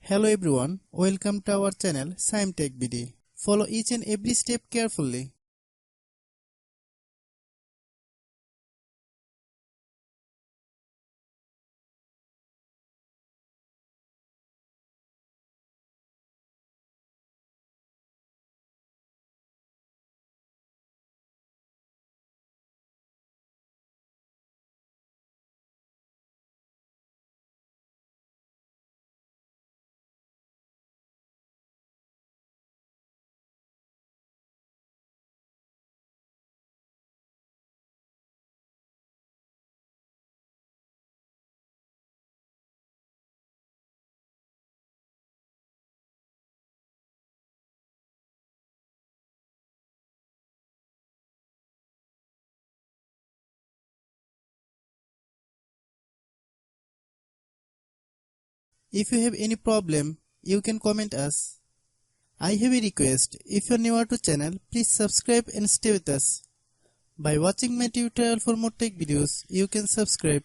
Hello everyone, welcome to our channel Shaem TechBD. Follow each and every step carefully. If you have any problem, you can comment us. I have a request, if you are newer to channel, please subscribe and stay with us. By watching my tutorial for more tech videos, you can subscribe